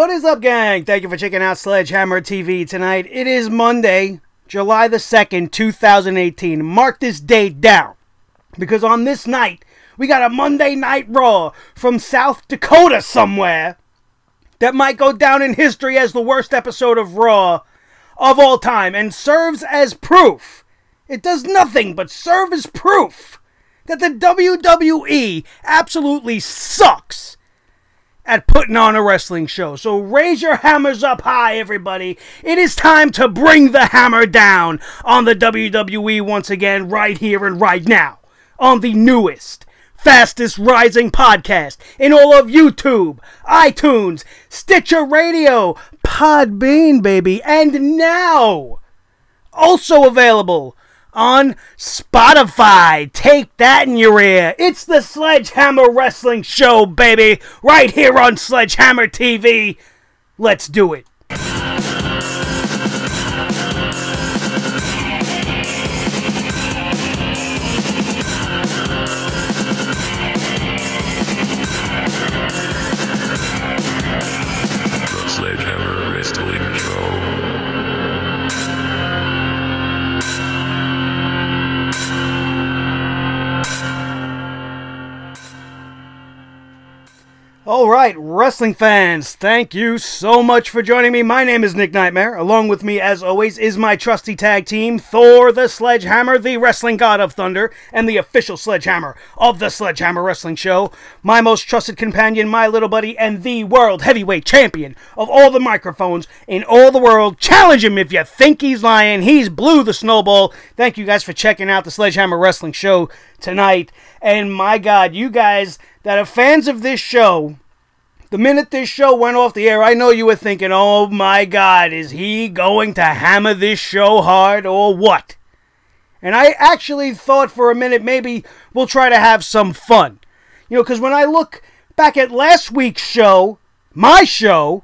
What is up, gang? Thank you for checking out Sledgehammer TV tonight. It is Monday, July the 2nd, 2018. Mark this date down, because on this night, we got a Monday Night Raw from South Dakota somewhere that might go down in history as the worst episode of Raw of all time, and serves as proof. It does nothing but serve as proof that the WWE absolutely sucks at putting on a wrestling show. So raise your hammers up high, everybody. It is time to bring the hammer down on the WWE once again, right here and right now, on the newest, fastest rising podcast in all of YouTube, iTunes, Stitcher Radio, Podbean, baby, and now also available on Spotify. Take that in your ear. It's the Sledgehammer Wrestling Show, baby, right here on Sledgehammer TV. Let's do it. The Sledgehammer Wrestling Show. Alright, wrestling fans, thank you so much for joining me. My name is Nick Nightmare. Along with me, as always, is my trusty tag team, Thor the Sledgehammer, the wrestling god of thunder, and the official sledgehammer of the Sledgehammer Wrestling Show. My most trusted companion, my little buddy, and the world heavyweight champion of all the microphones in all the world. Challenge him if you think he's lying. He's Blue the Snowball. Thank you guys for checking out the Sledgehammer Wrestling Show tonight. And my God, you guys that are fans of this show, the minute this show went off the air, I know you were thinking, oh my God, is he going to hammer this show hard or what? And I actually thought for a minute maybe we'll try to have some fun. You know, because when I look back at last week's show, my show,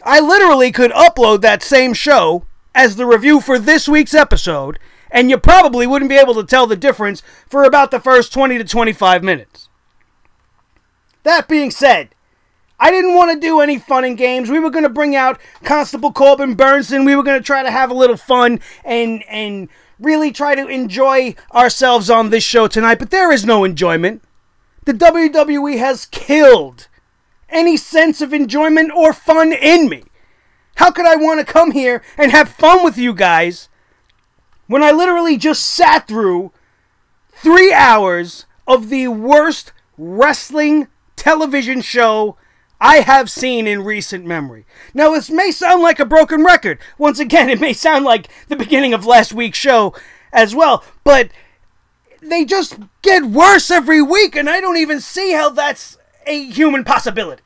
I literally could upload that same show as the review for this week's episode, and you probably wouldn't be able to tell the difference for about the first 20 to 25 minutes. That being said, I didn't want to do any fun and games. We were going to bring out Constable Corbin Burnson. We were going to try to have a little fun and really try to enjoy ourselves on this show tonight. But there is no enjoyment. The WWE has killed any sense of enjoyment or fun in me. How could I want to come here and have fun with you guys when I literally just sat through 3 hours of the worst wrestling television show I have seen in recent memory? Now, this may sound like a broken record. Once again, it may sound like the beginning of last week's show as well, but they just get worse every week, and I don't even see how that's a human possibility.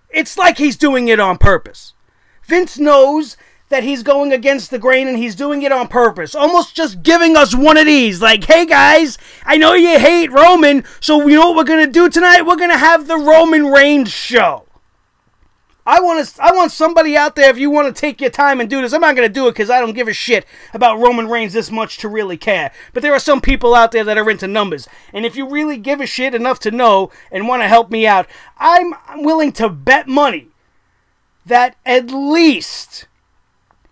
It's like he's doing it on purpose. Vince knows that he's going against the grain, and he's doing it on purpose. Almost just giving us one of these. Like, hey guys, I know you hate Roman, so you know what we're going to do tonight? We're going to have the Roman Reigns show. I want somebody out there, if you want to take your time and do this. I'm not going to do it because I don't give a shit about Roman Reigns this much to really care. But there are some people out there that are into numbers. And if you really give a shit enough to know and want to help me out, I'm willing to bet money that at least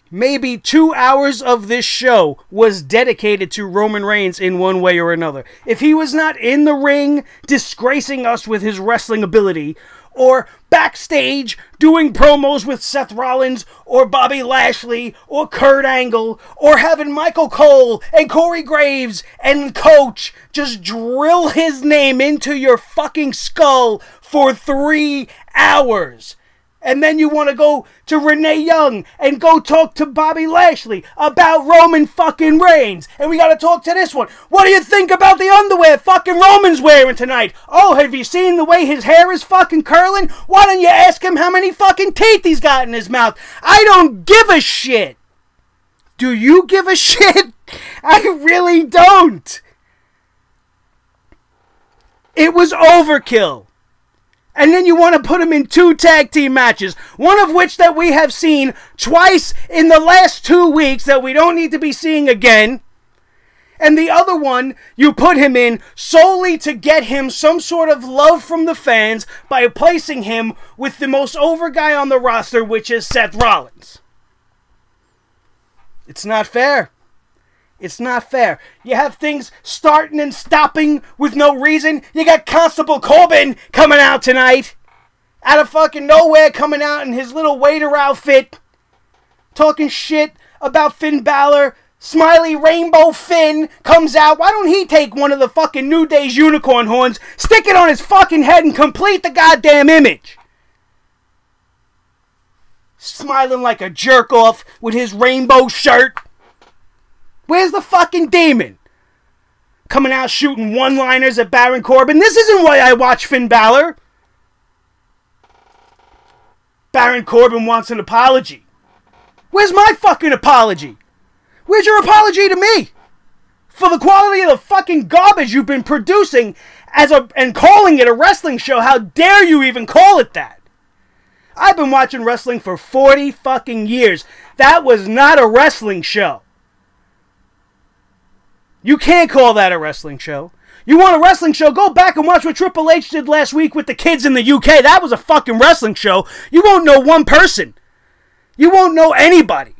maybe 2 hours of this show was dedicated to Roman Reigns in one way or another. If he was not in the ring disgracing us with his wrestling ability, or backstage doing promos with Seth Rollins or Bobby Lashley or Kurt Angle, or having Michael Cole and Corey Graves and Coach just drill his name into your fucking skull for 3 hours. And then you want to go to Renee Young and go talk to Bobby Lashley about Roman fucking Reigns. And we got to talk to this one. What do you think about the underwear fucking Roman's wearing tonight? Oh, have you seen the way his hair is fucking curling? Why don't you ask him how many fucking teeth he's got in his mouth? I don't give a shit. Do you give a shit? I really don't. It was overkill. And then you want to put him in 2 tag team matches, one of which that we have seen twice in the last 2 weeks that we don't need to be seeing again. And the other one, you put him in solely to get him some sort of love from the fans by placing him with the most over guy on the roster, which is Seth Rollins. It's not fair. It's not fair. You have things starting and stopping with no reason. You got Constable Corbin coming out tonight. Out of fucking nowhere, coming out in his little waiter outfit. Talking shit about Finn Balor. Smiley Rainbow Finn comes out. Why don't he take one of the fucking New Day's unicorn horns, stick it on his fucking head, and complete the goddamn image? Smiling like a jerk off with his rainbow shirt. Where's the fucking demon? Coming out shooting one-liners at Baron Corbin. This isn't why I watch Finn Balor. Baron Corbin wants an apology. Where's my fucking apology? Where's your apology to me? For the quality of the fucking garbage you've been producing and calling it a wrestling show. How dare you even call it that? I've been watching wrestling for 40 fucking years. That was not a wrestling show. You can't call that a wrestling show. You want a wrestling show? Go back and watch what Triple H did last week with the kids in the UK. That was a fucking wrestling show. You won't know one person. You won't know anybody.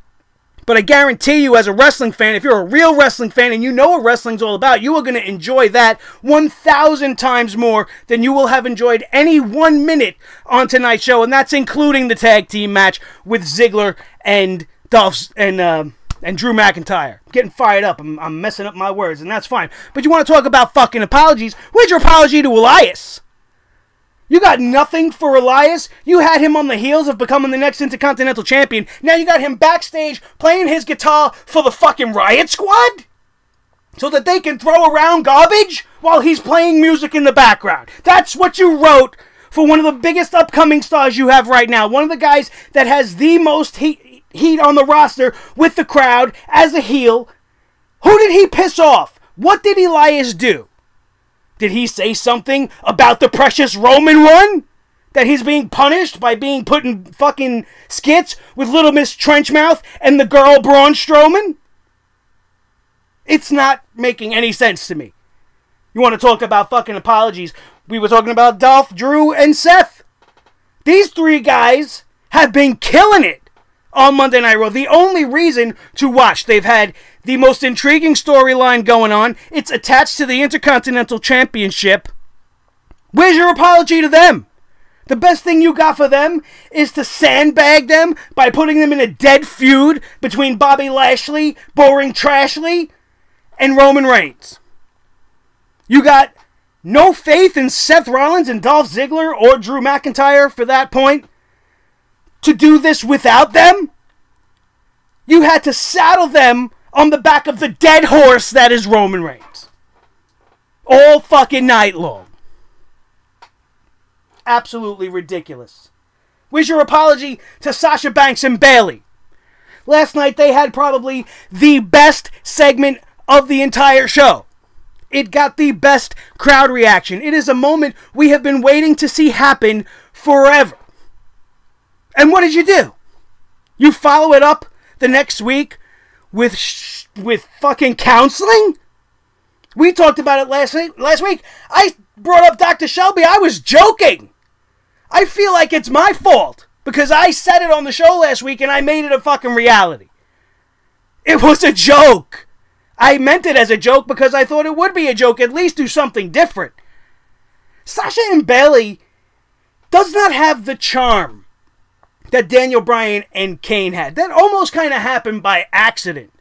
But I guarantee you, as a wrestling fan, if you're a real wrestling fan and you know what wrestling's all about, you are going to enjoy that 1,000 times more than you will have enjoyed any 1 minute on tonight's show. And that's including the tag team match with Ziggler and Drew McIntyre. I'm getting fired up. I'm messing up my words, and that's fine. But you want to talk about fucking apologies? Where's your apology to Elias? You got nothing for Elias. You had him on the heels of becoming the next Intercontinental Champion. Now you got him backstage playing his guitar for the fucking Riot Squad? So that they can throw around garbage while he's playing music in the background. That's what you wrote for one of the biggest upcoming stars you have right now. One of the guys that has the most heat on the roster with the crowd as a heel. Who did he piss off? What did Elias do? Did he say something about the precious Roman one? That he's being punished by being put in fucking skits with Little Miss Trenchmouth and the girl Braun Strowman? It's not making any sense to me. You want to talk about fucking apologies? We were talking about Dolph, Drew, and Seth. These three guys have been killing it on Monday Night Raw. The only reason to watch. They've had the most intriguing storyline going on. It's attached to the Intercontinental Championship. Where's your apology to them? The best thing you got for them is to sandbag them by putting them in a dead feud between Bobby Lashley, Boring Trashley, and Roman Reigns. You got no faith in Seth Rollins and Dolph Ziggler or Drew McIntyre for that point to do this without them? You had to saddle them on the back of the dead horse that is Roman Reigns. All fucking night long. Absolutely ridiculous. Where's your apology to Sasha Banks and Bayley? Last night they had probably the best segment of the entire show. It got the best crowd reaction. It is a moment we have been waiting to see happen forever. And what did you do? You follow it up the next week with fucking counseling? We talked about it last week. I brought up Dr. Shelby. I was joking. I feel like it's my fault because I said it on the show last week and I made it a fucking reality. It was a joke. I meant it as a joke because I thought it would be a joke. At least do something different. Sasha and Bayley does not have the charm that Daniel Bryan and Kane had. That almost kind of happened by accident.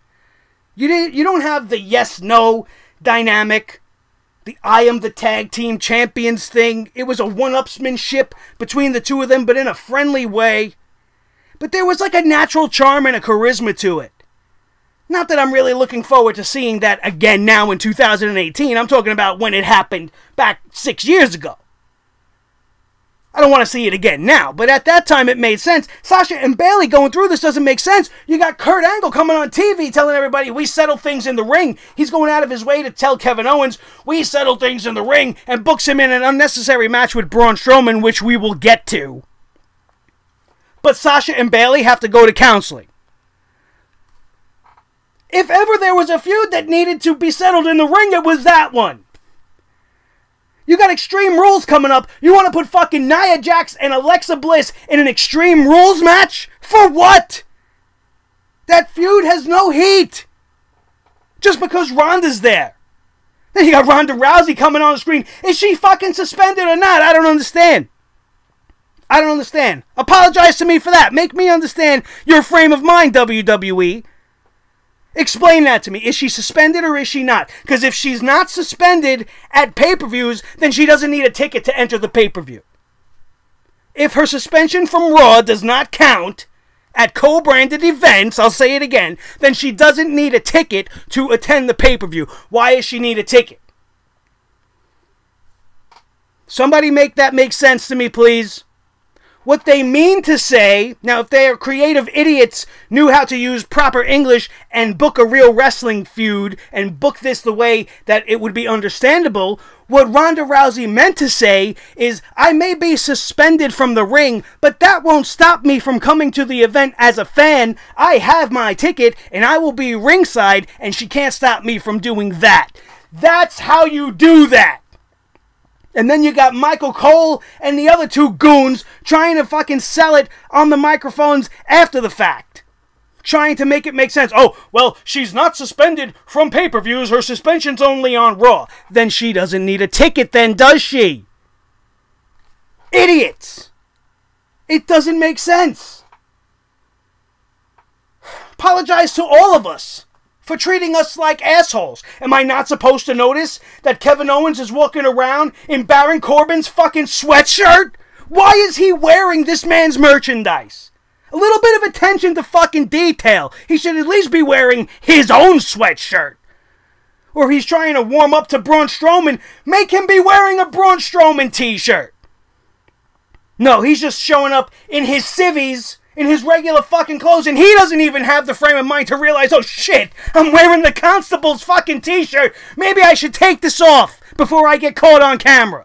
You don't have the yes-no dynamic, the I am the tag team champions thing. It was a one-upsmanship between the two of them, but in a friendly way. But there was like a natural charm and a charisma to it. Not that I'm really looking forward to seeing that again now in 2018. I'm talking about when it happened back 6 years ago. I don't want to see it again now, but at that time it made sense. Sasha and Bayley going through this doesn't make sense. You got Kurt Angle coming on TV telling everybody, we settle things in the ring. He's going out of his way to tell Kevin Owens, we settle things in the ring, and books him in an unnecessary match with Braun Strowman, which we will get to. But Sasha and Bayley have to go to counseling. If ever there was a feud that needed to be settled in the ring, it was that one. You got Extreme Rules coming up. You want to put fucking Nia Jax and Alexa Bliss in an Extreme Rules match? For what? That feud has no heat. Just because Ronda's there. Then you got Ronda Rousey coming on the screen. Is she fucking suspended or not? I don't understand. I don't understand. Apologize to me for that. Make me understand your frame of mind, WWE. Explain that to me. Is she suspended or is she not? Because if she's not suspended at pay-per-views, then she doesn't need a ticket to enter the pay-per-view. If her suspension from Raw does not count at co-branded events, I'll say it again, then she doesn't need a ticket to attend the pay-per-view. Why does she need a ticket? Somebody make that make sense to me, please. What they mean to say, now if they are creative idiots, knew how to use proper English and book a real wrestling feud and book this the way that it would be understandable, what Ronda Rousey meant to say is, I may be suspended from the ring, but that won't stop me from coming to the event as a fan. I have my ticket and I will be ringside and she can't stop me from doing that. That's how you do that. And then you got Michael Cole and the other two goons trying to fucking sell it on the microphones after the fact. Trying to make it make sense. Oh, well, she's not suspended from pay-per-views. Her suspension's only on Raw. Then she doesn't need a ticket then, does she? Idiots. It doesn't make sense. Apologize to all of us for treating us like assholes. Am I not supposed to notice that Kevin Owens is walking around in Baron Corbin's fucking sweatshirt? Why is he wearing this man's merchandise? A little bit of attention to fucking detail. He should at least be wearing his own sweatshirt. Or he's trying to warm up to Braun Strowman. Make him be wearing a Braun Strowman t-shirt. No, he's just showing up in his civvies, in his regular fucking clothes, and he doesn't even have the frame of mind to realize, oh shit, I'm wearing the constable's fucking t-shirt. Maybe I should take this off before I get caught on camera.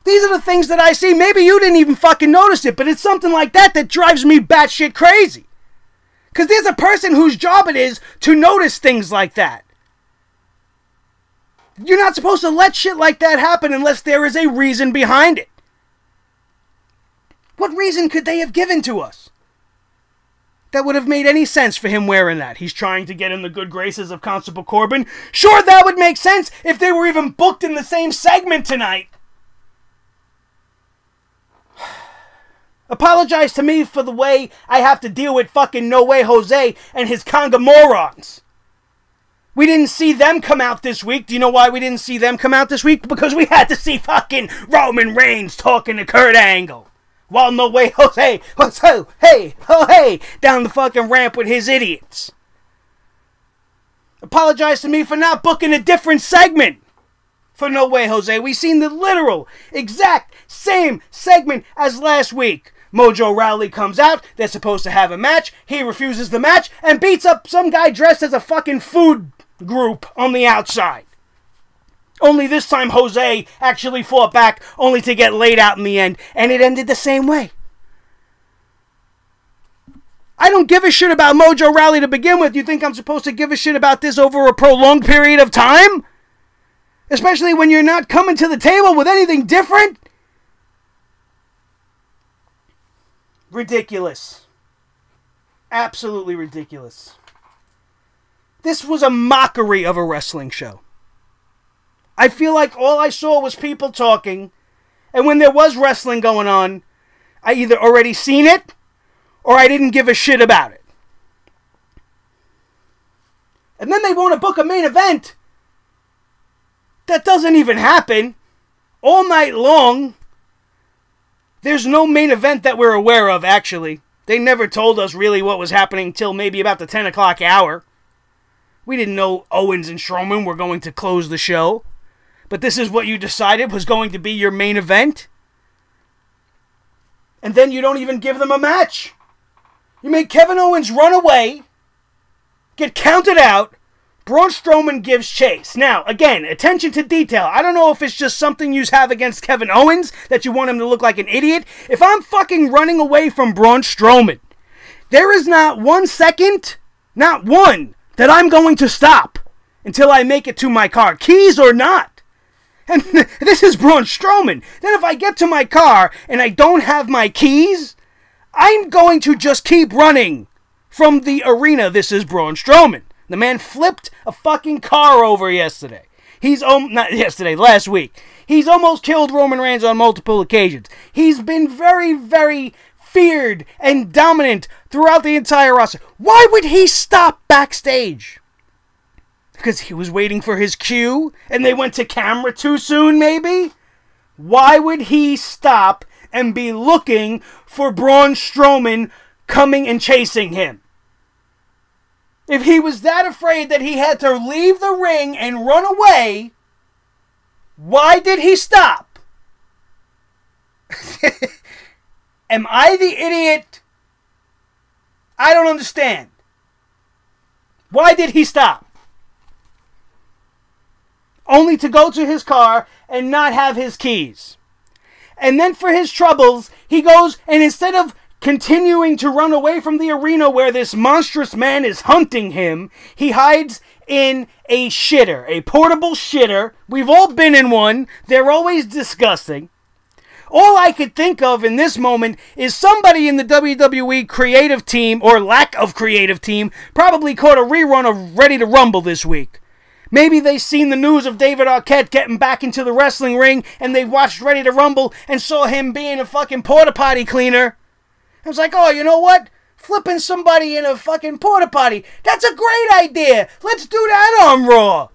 These are the things that I see. Maybe you didn't even fucking notice it, but it's something like that that drives me batshit crazy. Because there's a person whose job it is to notice things like that. You're not supposed to let shit like that happen unless there is a reason behind it. What reason could they have given to us that would have made any sense for him wearing that? He's trying to get in the good graces of Constable Corbin. Sure, that would make sense if they were even booked in the same segment tonight. Apologize to me for the way I have to deal with fucking No Way Jose and his conga morons. We didn't see them come out this week. Do you know why we didn't see them come out this week? Because we had to see fucking Roman Reigns talking to Kurt Angle. While No Way Jose was hey, down the fucking ramp with his idiots. Apologize to me for not booking a different segment for No Way Jose. We seen the literal, exact same segment as last week. Mojo Rawley comes out, they're supposed to have a match, he refuses the match, and beats up some guy dressed as a fucking food group on the outside. Only this time Jose actually fought back, only to get laid out in the end, and it ended the same way. I don't give a shit about Mojo Rawley to begin with. You think I'm supposed to give a shit about this over a prolonged period of time? Especially when you're not coming to the table with anything different? Ridiculous. Absolutely ridiculous. This was a mockery of a wrestling show. I feel like all I saw was people talking, and when there was wrestling going on, I either already seen it, or I didn't give a shit about it. And then they want to book a main event that doesn't even happen all night long. There's no main event that we're aware of, actually. They never told us really what was happening till maybe about the 10 o'clock hour. We didn't know Owens and Strowman were going to close the show. But this is what you decided was going to be your main event? And then you don't even give them a match. You make Kevin Owens run away, get counted out, Braun Strowman gives chase. Now, again, attention to detail. I don't know if it's just something you have against Kevin Owens, that you want him to look like an idiot. If I'm fucking running away from Braun Strowman, There is not 1 second, not one, that I'm going to stop until I make it to my car, keys or not. And this is Braun Strowman. Then if I get to my car and I don't have my keys, I'm going to just keep running from the arena. This is Braun Strowman. The man flipped a fucking car over yesterday. Not yesterday, last week. He's almost killed Roman Reigns on multiple occasions. He's been very, very feared and dominant throughout the entire roster. Why would he stop backstage? Because he was waiting for his cue and they went to camera too soon, maybe? Why would he stop and be looking for Braun Strowman coming and chasing him? If he was that afraid that he had to leave the ring and run away, why did he stop? Am I the idiot? I don't understand. Why did he stop? Only to go to his car and not have his keys. And then for his troubles, he goes and instead of continuing to run away from the arena where this monstrous man is hunting him, he hides in a shitter, a portable shitter. We've all been in one. They're always disgusting. All I could think of in this moment is somebody in the WWE creative team, or lack of creative team, probably caught a rerun of Ready to Rumble this week. Maybe they seen the news of David Arquette getting back into the wrestling ring, and they watched Ready to Rumble and saw him being a fucking porta potty cleaner. I was like, oh, you know what? Flipping somebody in a fucking porta potty. That's a great idea. Let's do that on Raw.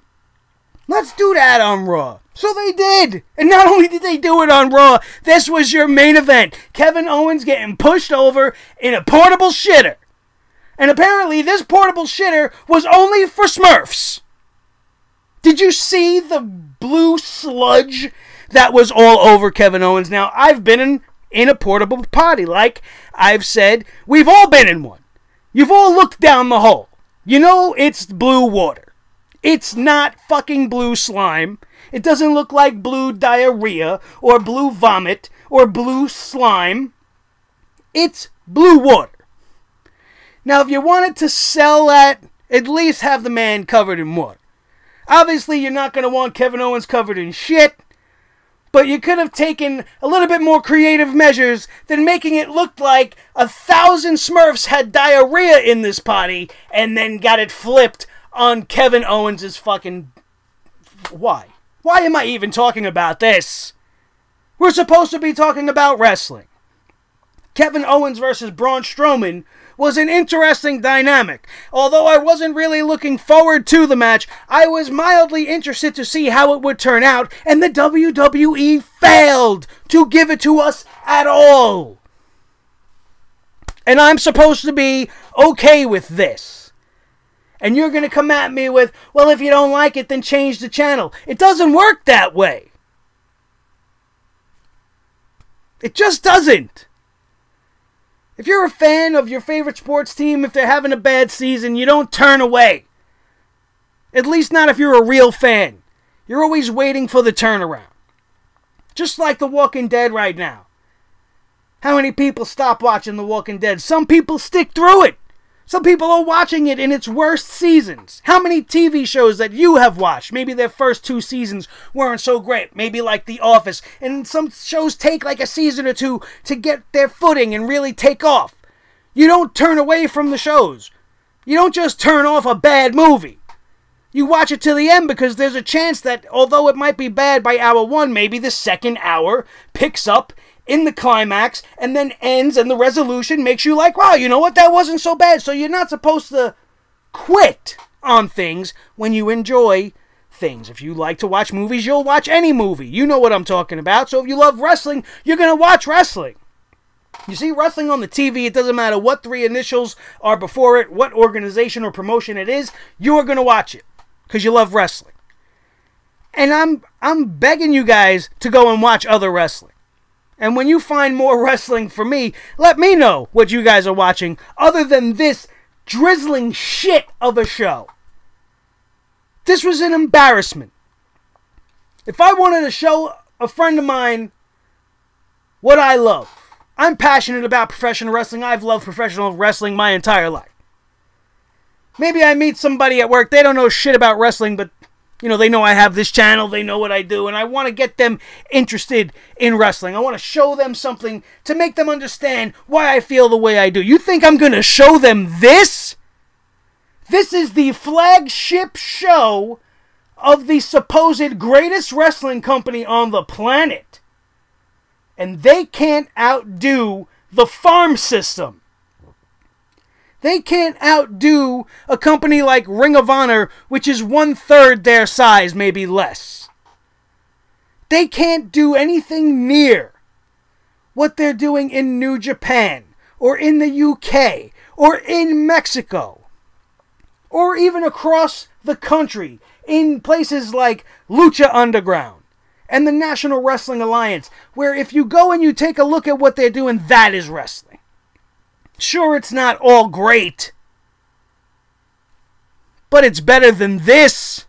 Let's do that on Raw. So they did. And not only did they do it on Raw, this was your main event. Kevin Owens getting pushed over in a portable shitter. And apparently this portable shitter was only for Smurfs. Did you see the blue sludge that was all over Kevin Owens? Now, I've been in a portable potty. Like I've said, we've all been in one. You've all looked down the hole. You know it's blue water. It's not fucking blue slime. It doesn't look like blue diarrhea or blue vomit or blue slime. It's blue water. Now, if you wanted to sell that, at least have the man covered in water. Obviously, you're not going to want Kevin Owens covered in shit, but you could have taken a little bit more creative measures than making it look like 1,000 Smurfs had diarrhea in this potty and then got it flipped on Kevin Owens' fucking... Why? Why am I even talking about this? We're supposed to be talking about wrestling. Kevin Owens versus Braun Strowman was an interesting dynamic. Although I wasn't really looking forward to the match, I was mildly interested to see how it would turn out, and the WWE failed to give it to us at all. And I'm supposed to be okay with this. And you're going to come at me with, well, if you don't like it, then change the channel. It doesn't work that way. It just doesn't. If you're a fan of your favorite sports team, if they're having a bad season, you don't turn away. At least not if you're a real fan. You're always waiting for the turnaround. Just like The Walking Dead right now. How many people stop watching The Walking Dead? Some people stick through it. Some people are watching it in its worst seasons. How many TV shows that you have watched, maybe their first 2 seasons weren't so great, maybe like The Office, and some shows take like a season or 2 to get their footing and really take off. You don't turn away from the shows. You don't just turn off a bad movie. You watch it to the end because there's a chance that although it might be bad by hour 1, maybe the second hour picks up in the climax and then ends, and the resolution makes you like, wow, you know what, that wasn't so bad. So you're not supposed to quit on things when you enjoy things. If you like to watch movies, you'll watch any movie. You know what I'm talking about. So if you love wrestling, you're going to watch wrestling. You see wrestling on the TV, it doesn't matter what 3 initials are before it, what organization or promotion it is, you're going to watch it because you love wrestling. And I'm begging you guys to go and watch other wrestling. And when you find more wrestling for me, let me know what you guys are watching other than this drizzling shit of a show. This was an embarrassment. If I wanted to show a friend of mine what I love, I'm passionate about professional wrestling. I've loved professional wrestling my entire life. Maybe I meet somebody at work, they don't know shit about wrestling, but, they know I have this channel, they know what I do, and I want to get them interested in wrestling. I want to show them something to make them understand why I feel the way I do. You think I'm going to show them this? This is the flagship show of the supposed greatest wrestling company on the planet. And they can't outdo the farm system. They can't outdo a company like Ring of Honor, which is 1/3 their size, maybe less. They can't do anything near what they're doing in New Japan, or in the UK, or in Mexico, or even across the country, in places like Lucha Underground and the National Wrestling Alliance, where if you go and you take a look at what they're doing, that is wrestling. Sure, it's not all great, but it's better than this.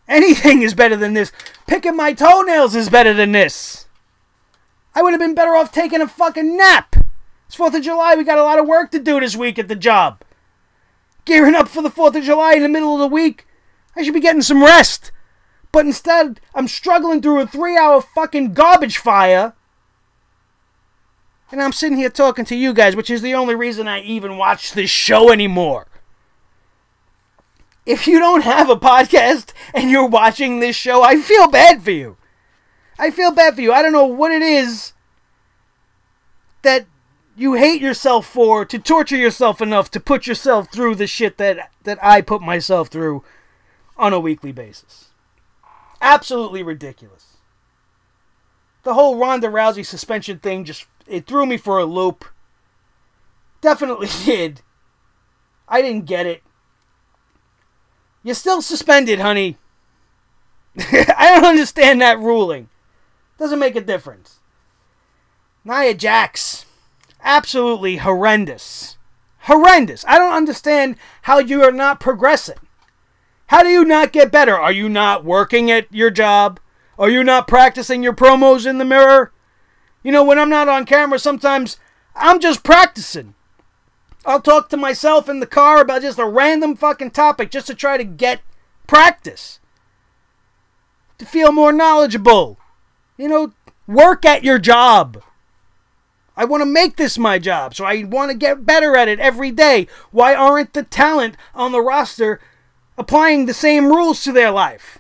Anything is better than this. Picking my toenails is better than this. I would have been better off taking a fucking nap. It's 4th of July. We got a lot of work to do this week at the job. Gearing up for the 4th of July in the middle of the week. I should be getting some rest. But instead, I'm struggling through a 3-hour fucking garbage fire. And I'm sitting here talking to you guys, which is the only reason I even watch this show anymore. If you don't have a podcast and you're watching this show, I feel bad for you. I feel bad for you. I don't know what it is that you hate yourself for, to torture yourself enough to put yourself through the shit that I put myself through on a weekly basis. Absolutely ridiculous. The whole Ronda Rousey suspension thing it threw me for a loop. Definitely did. I didn't get it. You're still suspended, honey. I don't understand that ruling. Doesn't make a difference. Nia Jax. Absolutely horrendous. Horrendous. I don't understand how you are not progressing. How do you not get better? Are you not working at your job? Are you not practicing your promos in the mirror? When I'm not on camera, sometimes I'm just practicing. I'll talk to myself in the car about just a random fucking topic just to try to get practice. To feel more knowledgeable. Work at your job. I want to make this my job, so I want to get better at it every day. Why aren't the talent on the roster applying the same rules to their life?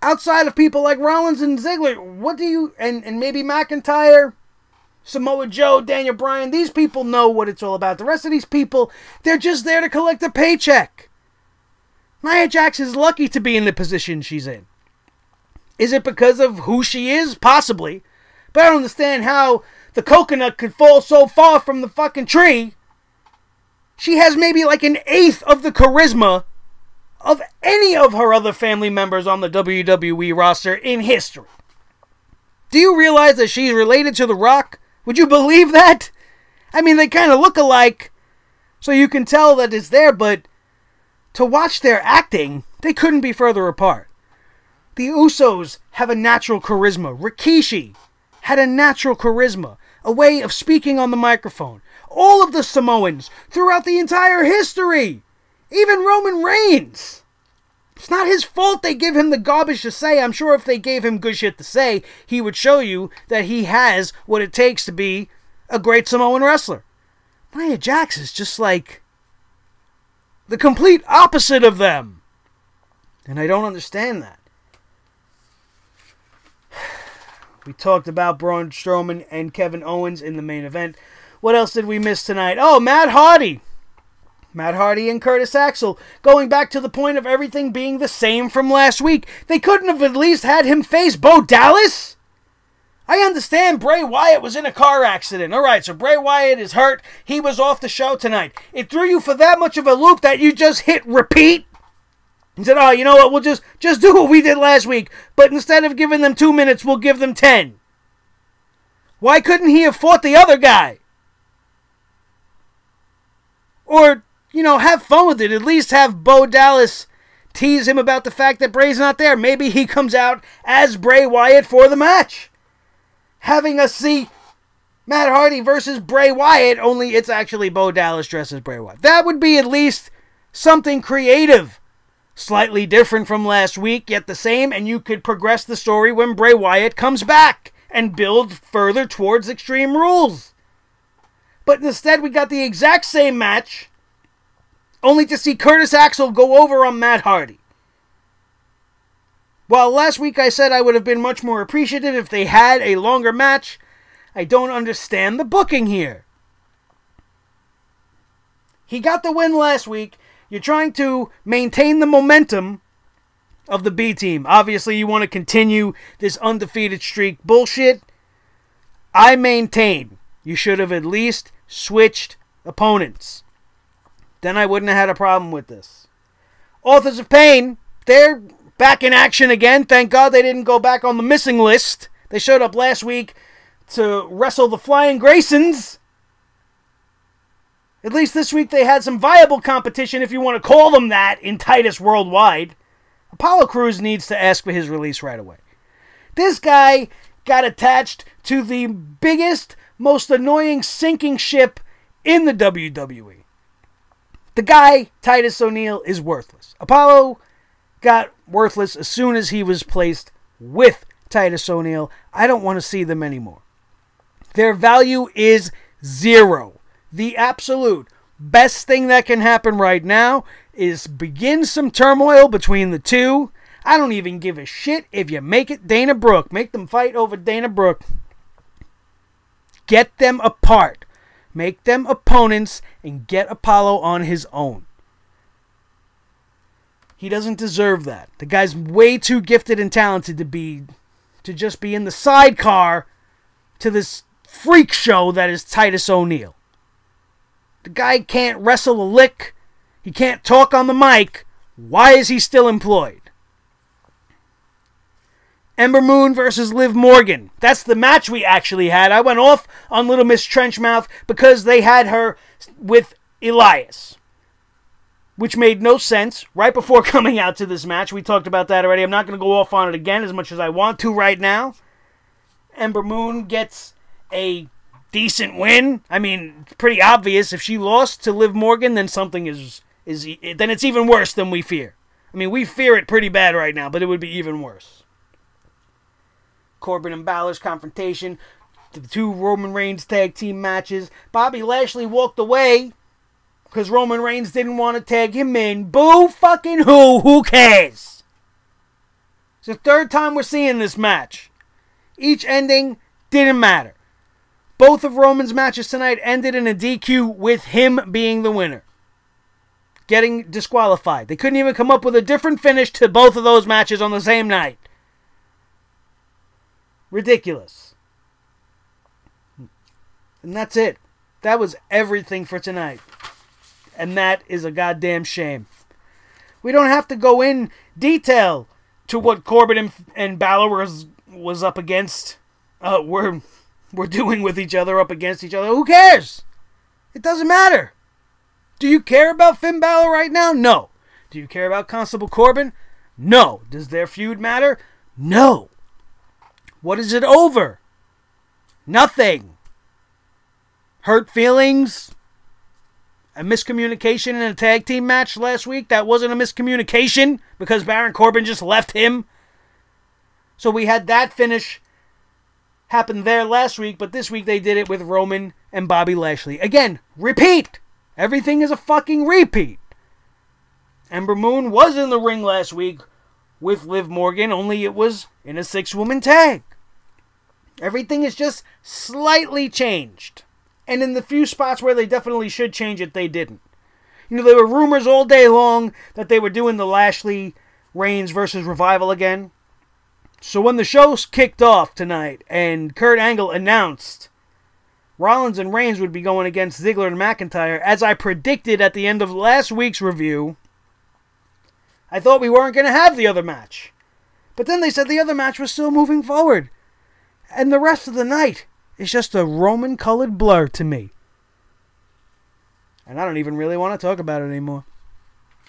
Outside of people like Rollins and Ziggler, what do you... And maybe McIntyre, Samoa Joe, Daniel Bryan, these people know what it's all about. The rest of these people, they're just there to collect a paycheck. Nia Jax is lucky to be in the position she's in. Is it because of who she is? Possibly. But I don't understand how the coconut could fall so far from the fucking tree. She has maybe like 1/8 of the charisma of any of her other family members on the WWE roster in history. Do you realize that she's related to The Rock? Would you believe that? I mean, they kind of look alike, so you can tell that it's there, but to watch their acting, they couldn't be further apart. The Usos have a natural charisma. Rikishi had a natural charisma, a way of speaking on the microphone. All of the Samoans throughout the entire history. Even Roman Reigns. It's not his fault they give him the garbage to say. I'm sure if they gave him good shit to say, he would show you that he has what it takes to be a great Samoan wrestler. Nia Jax is just like the complete opposite of them. And I don't understand that. We talked about Braun Strowman and Kevin Owens in the main event. What else did we miss tonight? Oh, Matt Hardy. Matt Hardy and Curtis Axel, going back to the point of everything being the same from last week. They couldn't have at least had him face Bo Dallas? I understand Bray Wyatt was in a car accident. Alright, so Bray Wyatt is hurt. He was off the show tonight. It threw you for that much of a loop that you just hit repeat? And said, oh, you know what, we'll just do what we did last week. But instead of giving them 2 minutes, we'll give them 10. Why couldn't he have fought the other guy? Or, have fun with it. At least have Bo Dallas tease him about the fact that Bray's not there. Maybe he comes out as Bray Wyatt for the match. having us see Matt Hardy versus Bray Wyatt, only it's actually Bo Dallas dressed as Bray Wyatt. That would be at least something creative. Slightly different from last week, yet the same, and you could progress the story when Bray Wyatt comes back and build further towards Extreme Rules. But instead, we got the exact same match, only to see Curtis Axel go over on Matt Hardy. While last week I said I would have been much more appreciative if they had a longer match, I don't understand the booking here. He got the win last week. You're trying to maintain the momentum of the B team. Obviously, you want to continue this undefeated streak bullshit. I maintain you should have at least switched opponents. Then I wouldn't have had a problem with this. Authors of Pain, they're back in action again. Thank God they didn't go back on the missing list. They showed up last week to wrestle the Flying Graysons. At least this week they had some viable competition, if you want to call them that, in Titus Worldwide. Apollo Crews needs to ask for his release right away. This guy got attached to the biggest, most annoying sinking ship in the WWE. The guy, Titus O'Neil, is worthless. Apollo got worthless as soon as he was placed with Titus O'Neil. I don't want to see them anymore. Their value is zero. The absolute best thing that can happen right now is begin some turmoil between the two. I don't even give a shit if you make it Dana Brooke. Make them fight over Dana Brooke. Get them apart. Make them opponents and get Apollo on his own. He doesn't deserve that. The guy's way too gifted and talented to just be in the sidecar to this freak show that is Titus O'Neil. The guy can't wrestle a lick. He can't talk on the mic. Why is he still employed? Ember Moon versus Liv Morgan. That's the match we actually had. I went off on Little Miss Trenchmouth because they had her with Elias, which made no sense right before coming out to this match. We talked about that already. I'm not going to go off on it again as much as I want to right now. Ember Moon gets a decent win. I mean, it's pretty obvious. If she lost to Liv Morgan, then something then it's even worse than we fear. I mean, we fear it pretty bad right now, but it would be even worse. Corbin and Balor's confrontation, the two Roman Reigns tag team matches. Bobby Lashley walked away because Roman Reigns didn't want to tag him in. Boo fucking who? Who cares? It's the third time we're seeing this match. Each ending didn't matter. Both of Roman's matches tonight ended in a DQ with him being the winner. Getting disqualified. They couldn't even come up with a different finish to both of those matches on the same night. Ridiculous. And that's it. That was everything for tonight. And that is a goddamn shame. We don't have to go in detail to what Corbin and Balor was up against. We're doing with each other, up against each other. Who cares? It doesn't matter. Do you care about Finn Balor right now? No. Do you care about Constable Corbin? No. Does their feud matter? No. What is it over? Nothing. Hurt feelings? A miscommunication in a tag team match last week? That wasn't a miscommunication because Baron Corbin just left him. So we had that finish happened there last week, but this week they did it with Roman and Bobby Lashley. Again, repeat. Everything is a fucking repeat. Ember Moon was in the ring last week with Liv Morgan, only it was in a 6-woman tag. Everything is just slightly changed. And in the few spots where they definitely should change it, they didn't. You know, there were rumors all day long that they were doing the Lashley Reigns versus Revival again. So when the show kicked off tonight and Kurt Angle announced Rollins and Reigns would be going against Ziggler and McIntyre, as I predicted at the end of last week's review, I thought we weren't going to have the other match. But then they said the other match was still moving forward. And the rest of the night is just a Roman-colored blur to me. And I don't even really want to talk about it anymore.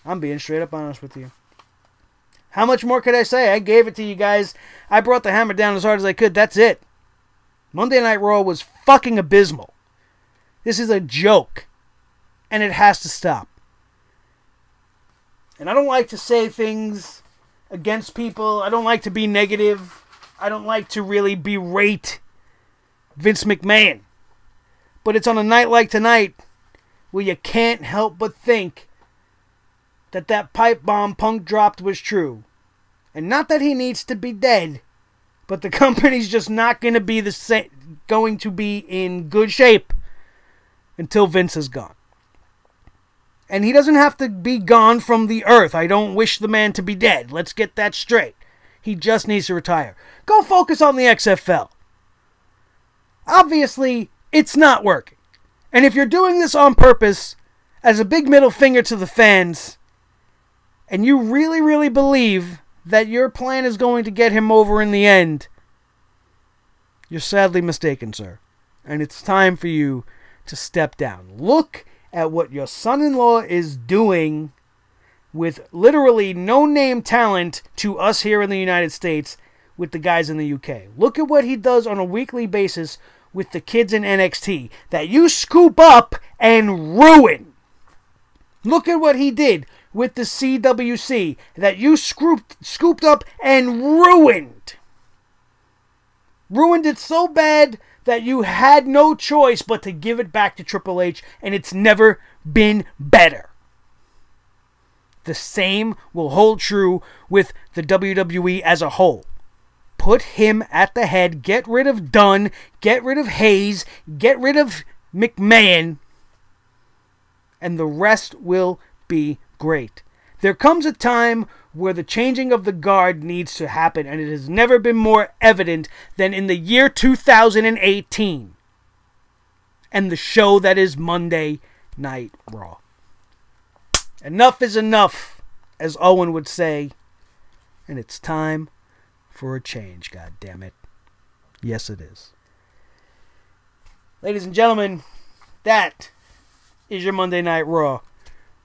I'm being straight up honest with you. How much more could I say? I gave it to you guys. I brought the hammer down as hard as I could. That's it. Monday Night Raw was fucking abysmal. This is a joke. And it has to stop. And I don't like to say things against people. I don't like to be negative. I don't like to really berate Vince McMahon. But it's on a night like tonight where you can't help but think that that pipe bomb Punk dropped was true. And not that he needs to be dead, but the company's just not going to be in good shape until Vince is gone. And he doesn't have to be gone from the earth. I don't wish the man to be dead. Let's get that straight. He just needs to retire. Go focus on the XFL. Obviously, it's not working. And if you're doing this on purpose, as a big middle finger to the fans, and you really, really believe that your plan is going to get him over in the end, you're sadly mistaken, sir. And it's time for you to step down. Look at what your son-in-law is doing with literally no-name talent to us here in the United States with the guys in the UK. Look at what he does on a weekly basis with the kids in NXT that you scoop up and ruin. Look at what he did with the CWC that you scooped up and ruined. Ruined it so bad that you had no choice but to give it back to Triple H, and it's never been better. The same will hold true with the WWE as a whole. Put him at the head, get rid of Dunn, get rid of Hayes, get rid of McMahon, and the rest will be great. There comes a time where the changing of the guard needs to happen, and it has never been more evident than in the year 2018 and the show that is Monday Night Raw. Enough is enough, as Owen would say, and it's time for a change, God damn it. Yes, it is. Ladies and gentlemen, that is your Monday Night Raw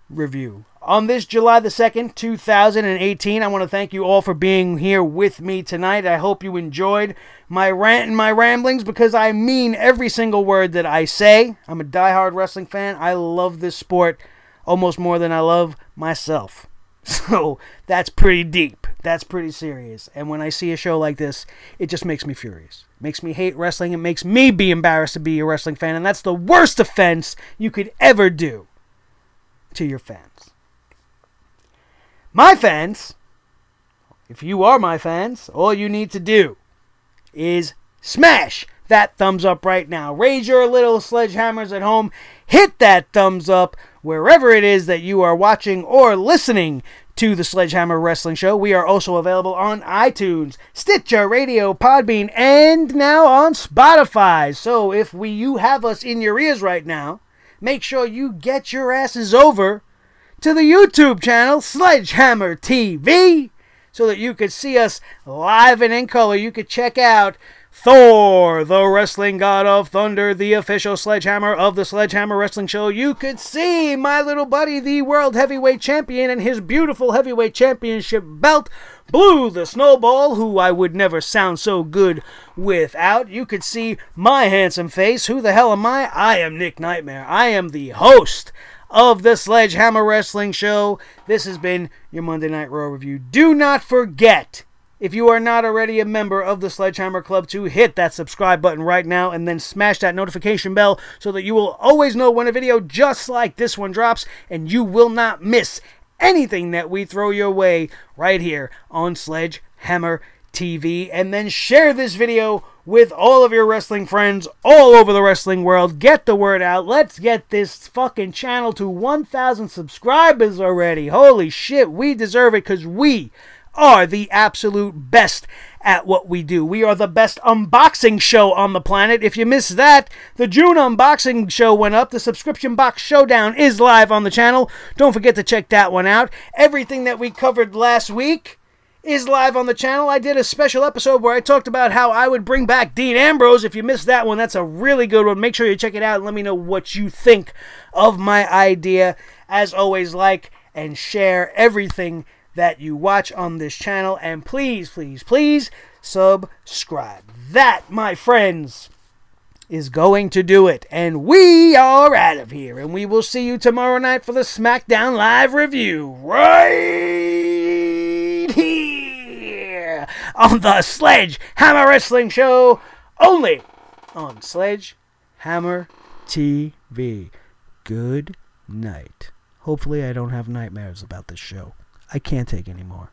review. On this July the 2nd, 2018, I want to thank you all for being here with me tonight. I hope you enjoyed my rant and my ramblings, because I mean every single word that I say. I'm a diehard wrestling fan. I love this sport almost more than I love myself. So that's pretty deep. That's pretty serious. And when I see a show like this, it just makes me furious. It makes me hate wrestling. It makes me be embarrassed to be a wrestling fan. And that's the worst offense you could ever do to your fans. My fans, if you are my fans, all you need to do is smash that thumbs up right now. Raise your little sledgehammers at home. Hit that thumbs up wherever it is that you are watching or listening to the Sledgehammer Wrestling Show. We are also available on iTunes, Stitcher Radio, Podbean, and now on Spotify. So if you have us in your ears right now, make sure you get your asses over to the YouTube channel, Sledgehammer TV, so that you could see us live and in color. You could check out Thor, the wrestling god of thunder, the official sledgehammer of the Sledgehammer Wrestling Show. You could see my little buddy, the world heavyweight champion, and his beautiful heavyweight championship belt, Blue the Snowball, who I would never sound so good without. You could see my handsome face. Who the hell am I? I am Nick Nightmare. I am the host of the Sledgehammer Wrestling Show. This has been your Monday Night Raw review. Do not forget, if you are not already a member of the Sledgehammer Club, to hit that subscribe button right now and then smash that notification bell so that you will always know when a video just like this one drops, and you will not miss anything that we throw your way right here on Sledgehammer TV. And then share this video with all of your wrestling friends all over the wrestling world. Get the word out. Let's get this fucking channel to 1,000 subscribers already. Holy shit, we deserve it, because we are the absolute best at what we do. We are the best unboxing show on the planet. If you missed that, the June unboxing show went up. The subscription box showdown is live on the channel. Don't forget to check that one out. Everything that we covered last week is live on the channel. I did a special episode where I talked about how I would bring back Dean Ambrose. If you missed that one, that's a really good one. Make sure you check it out and let me know what you think of my idea. As always, like and share everything that you watch on this channel, and please, please, please subscribe. That, my friends, is going to do it. And we are out of here. And we will see you tomorrow night for the SmackDown Live review. Right here on the Sledgehammer Wrestling Show. Only on Sledgehammer TV. Good night. Hopefully I don't have nightmares about this show. I can't take any more.